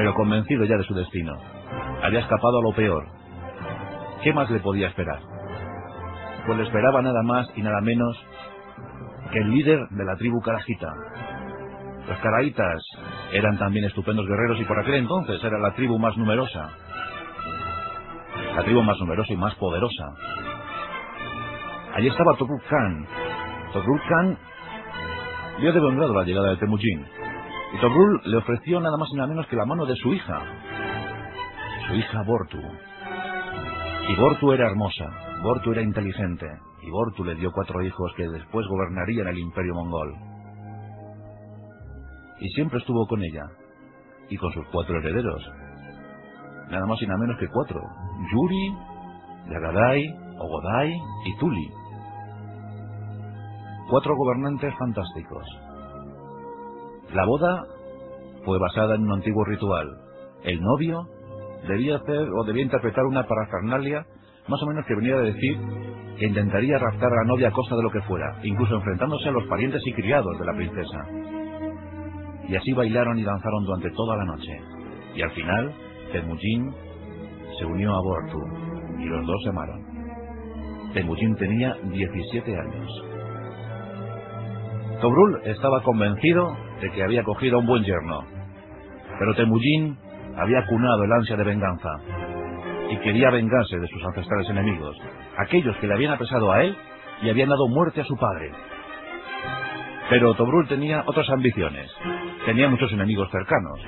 pero convencido ya de su destino. Había escapado a lo peor. ¿Qué más le podía esperar? Pues le esperaba nada más y nada menos que el líder de la tribu Karajita. Los Karahitas eran también estupendos guerreros y por aquel entonces era la tribu más numerosa. La tribu más numerosa y más poderosa. Allí estaba Tobruk Khan. Tobruk Khan vio de buen grado la llegada de Temujin. Y Tobruk le ofreció nada más y nada menos que la mano de su hija Bortu. Y Bortu era hermosa, Bortu era inteligente, y Bortu le dio 4 hijos que después gobernarían el imperio mongol. Y siempre estuvo con ella, y con sus 4 herederos. Nada más y nada menos que 4. Yuri, Yagadai, Ogodai y Tuli. 4 gobernantes fantásticos. La boda fue basada en un antiguo ritual. El novio debía interpretar una parafernalia más o menos que venía a decir que intentaría raptar a la novia a costa de lo que fuera, incluso enfrentándose a los parientes y criados de la princesa. Y así bailaron y danzaron durante toda la noche. Y al final, Temujin se unió a Bortu y los dos se amaron. Temujin tenía 17 años. Tobruk estaba convencido de que había cogido a un buen yerno, pero Temujin había cunado el ansia de venganza y quería vengarse de sus ancestrales enemigos, aquellos que le habían apresado a él y habían dado muerte a su padre. Pero Tobruk tenía otras ambiciones, tenía muchos enemigos cercanos,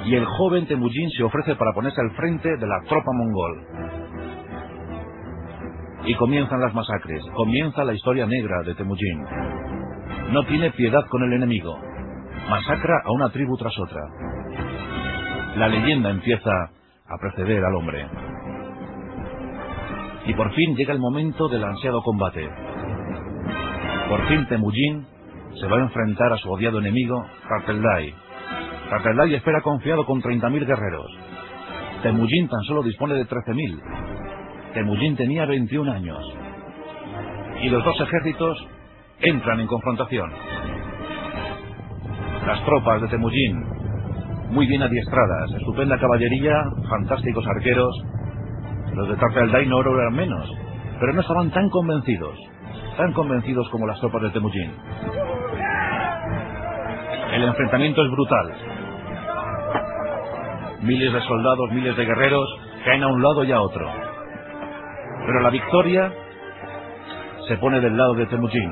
y el joven Temujin se ofrece para ponerse al frente de la tropa mongol. Y comienzan las masacres, comienza la historia negra de Temujin. No tiene piedad con el enemigo, masacra a una tribu tras otra. La leyenda empieza a preceder al hombre. Y por fin llega el momento del ansiado combate. Por fin Temujin se va a enfrentar a su odiado enemigo, Tarteldai. Tarteldai espera confiado con 30.000 guerreros. Temujin tan solo dispone de 13.000. Temujin tenía 21 años. Y los dos ejércitos entran en confrontación. Las tropas de Temujin, muy bien adiestradas, estupenda caballería, fantásticos arqueros. Los de Tarteldai no lo eran menos, pero no estaban tan convencidos como las tropas de Temujin. El enfrentamiento es brutal. Miles de soldados, miles de guerreros caen a un lado y a otro. Pero la victoria se pone del lado de Temujin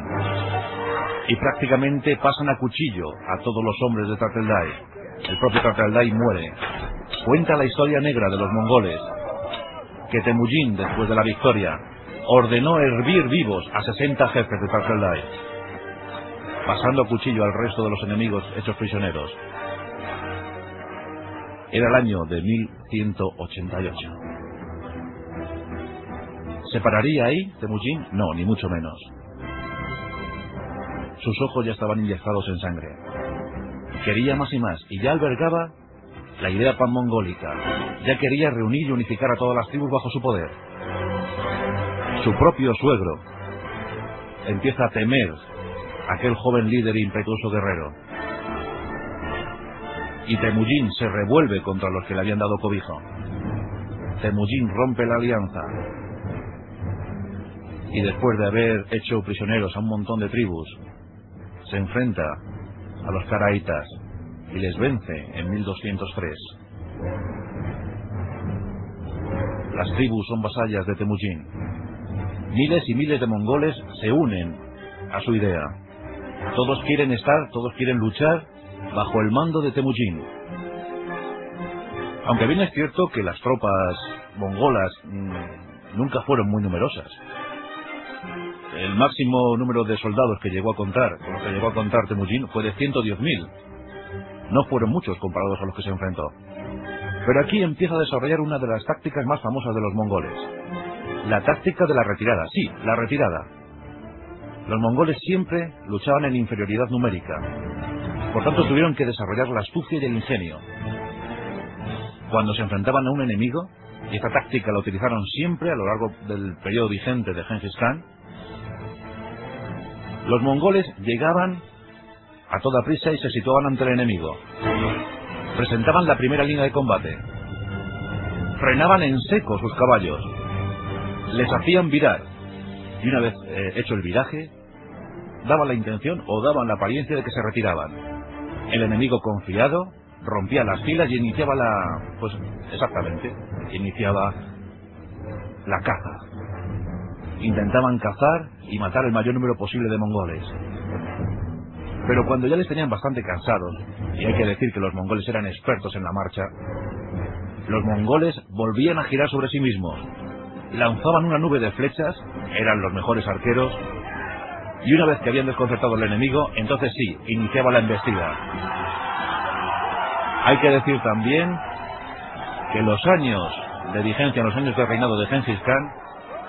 y prácticamente pasan a cuchillo a todos los hombres de Tarteldai. El propio Tarteldai muere. Cuenta la historia negra de los mongoles que Temujin, después de la victoria, ordenó hervir vivos a 60 jefes de Tarteldai, pasando a cuchillo al resto de los enemigos hechos prisioneros. Era el año de 1188. ¿Se pararía ahí Temujin? No, ni mucho menos. Sus ojos ya estaban inyectados en sangre. Quería más y más, y ya albergaba la idea panmongólica. Ya quería reunir y unificar a todas las tribus bajo su poder. Su propio suegro empieza a temer a aquel joven líder e impetuoso guerrero. Y Temujin se revuelve contra los que le habían dado cobijo. Temujin rompe la alianza. Y después de haber hecho prisioneros a un montón de tribus, se enfrenta a los Karahitas y les vence en 1203. Las tribus son vasallas de Temujin. Miles y miles de mongoles se unen a su idea. Todos quieren luchar bajo el mando de Temujin. Aunque bien es cierto que las tropas mongolas nunca fueron muy numerosas. El máximo número de soldados que llegó a contar Temujin fue de 110.000. No fueron muchos comparados a los que se enfrentó. Pero aquí empieza a desarrollar una de las tácticas más famosas de los mongoles. La táctica de la retirada. Sí, la retirada. Los mongoles siempre luchaban en inferioridad numérica. Por tanto, tuvieron que desarrollar la astucia y el ingenio. Cuando se enfrentaban a un enemigo, y esta táctica la utilizaron siempre a lo largo del periodo vigente de Genghis Khan, los mongoles llegaban a toda prisa y se situaban ante el enemigo. presentaban la primera línea de combate. Frenaban en seco sus caballos. Les hacían virar. Y una vez hecho el viraje, daban la intención o daban la apariencia de que se retiraban. El enemigo, confiado, rompía las filas y iniciaba iniciaba la caza. Intentaban cazar y matar el mayor número posible de mongoles. Pero cuando ya les tenían bastante cansados, y hay que decir que los mongoles eran expertos en la marcha, los mongoles volvían a girar sobre sí mismos, lanzaban una nube de flechas, eran los mejores arqueros, y una vez que habían desconcertado al enemigo, entonces sí, iniciaba la embestida. Hay que decir también que los años de vigencia, los años de reinado de Gengis Khan,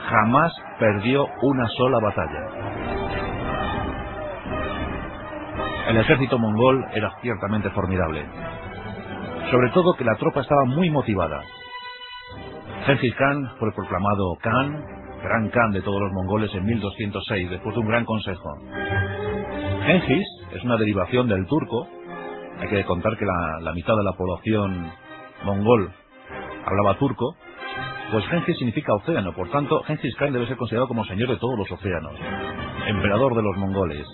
jamás perdió una sola batalla. El ejército mongol era ciertamente formidable. Sobre todo que la tropa estaba muy motivada. Gengis Khan fue proclamado Khan, gran Khan de todos los mongoles en 1206, después de un gran consejo. Gengis es una derivación del turco. Hay que contar que la mitad de la población mongol hablaba turco. Pues Gengis significa océano, por tanto Gengis Khan debe ser considerado como señor de todos los océanos, emperador de los mongoles.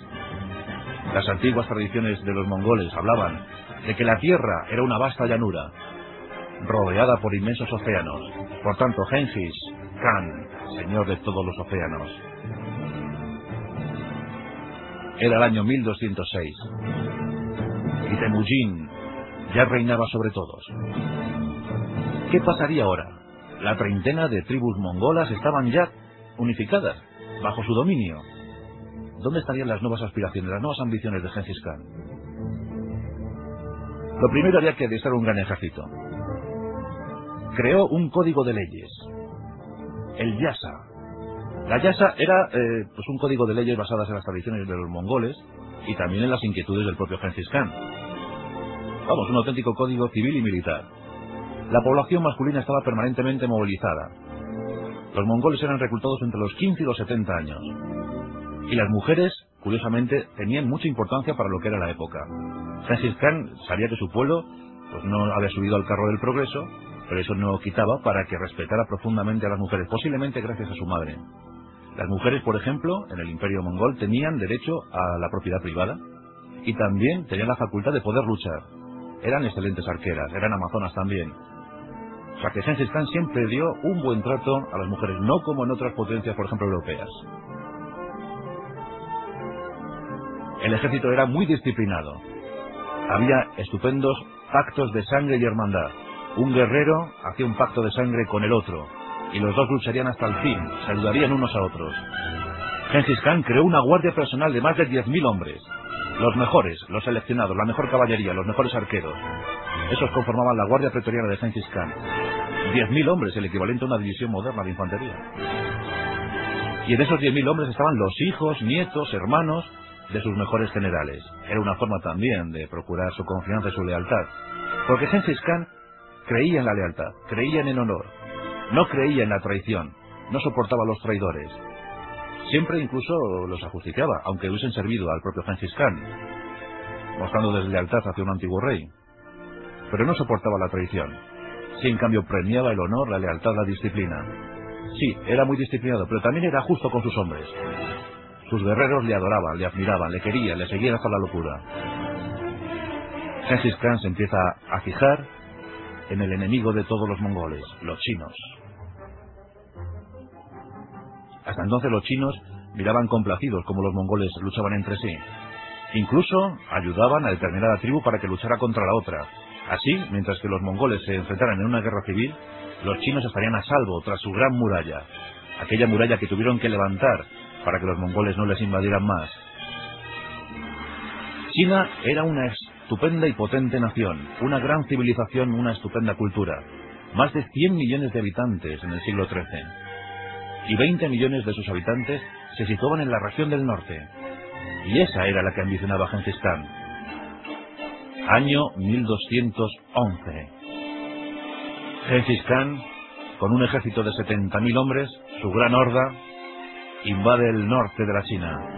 Las antiguas tradiciones de los mongoles hablaban de que la tierra era una vasta llanura, rodeada por inmensos océanos. Por tanto, Gengis Khan, señor de todos los océanos. Era el año 1206. Y Temujin ya reinaba sobre todos. ¿Qué pasaría ahora? La treintena de tribus mongolas estaban ya unificadas, bajo su dominio. ¿Dónde estarían las nuevas aspiraciones, las nuevas ambiciones de Gengis Khan? Lo primero, había que adiestrar un gran ejército. Creó un código de leyes, el Yasa. La Yasa era un código de leyes basadas en las tradiciones de los mongoles y también en las inquietudes del propio Gengis Khan. Vamos, un auténtico código civil y militar. La población masculina estaba permanentemente movilizada. Los mongoles eran reclutados entre los 15 y los 70 años. Y las mujeres, curiosamente, tenían mucha importancia para lo que era la época. Gengis Khan sabía que su pueblo no había subido al carro del progreso, pero eso no quitaba para que respetara profundamente a las mujeres, posiblemente gracias a su madre. Las mujeres, por ejemplo, en el Imperio Mongol tenían derecho a la propiedad privada y también tenían la facultad de poder luchar. Eran excelentes arqueras, eran amazonas también. O sea que Gengis Khan siempre dio un buen trato a las mujeres, no como en otras potencias, por ejemplo, europeas. El ejército era muy disciplinado. Había estupendos pactos de sangre y hermandad. Un guerrero hacía un pacto de sangre con el otro, y los dos lucharían hasta el fin, se ayudarían unos a otros. Gengis Khan creó una guardia personal de más de 10.000 hombres. Los mejores, los seleccionados, la mejor caballería, los mejores arqueros. Esos conformaban la guardia pretoriana de Gengis Khan. 10.000 hombres, el equivalente a una división moderna de infantería. Y en esos 10.000 hombres estaban los hijos, nietos, hermanos de sus mejores generales. Era una forma también de procurar su confianza y su lealtad. Porque Gengis Khan creía en la lealtad, creía en el honor, no creía en la traición, no soportaba a los traidores. Siempre incluso los ajusticiaba, aunque hubiesen servido al propio Gengis Khan, mostrando deslealtad hacia un antiguo rey. Pero no soportaba la traición. Sí, en cambio, premiaba el honor, la lealtad, la disciplina. Sí, era muy disciplinado, pero también era justo con sus hombres. Sus guerreros le adoraban, le admiraban, le querían, le seguían hasta la locura. Gengis Khan se empieza a fijar en el enemigo de todos los mongoles, los chinos. Hasta entonces los chinos miraban complacidos como los mongoles luchaban entre sí. Incluso ayudaban a determinada tribu para que luchara contra la otra. Así, mientras que los mongoles se enfrentaran en una guerra civil, los chinos estarían a salvo tras su gran muralla, aquella muralla que tuvieron que levantar para que los mongoles no les invadieran más. China era una estupenda y potente nación, una gran civilización, una estupenda cultura. Más de 100 millones de habitantes en el siglo XIII. Y 20 millones de sus habitantes se situaban en la región del norte. Y esa era la que ambicionaba Gengis Khan. Año 1211. Gengis Khan, con un ejército de 70.000 hombres, su gran horda, invade el norte de la China.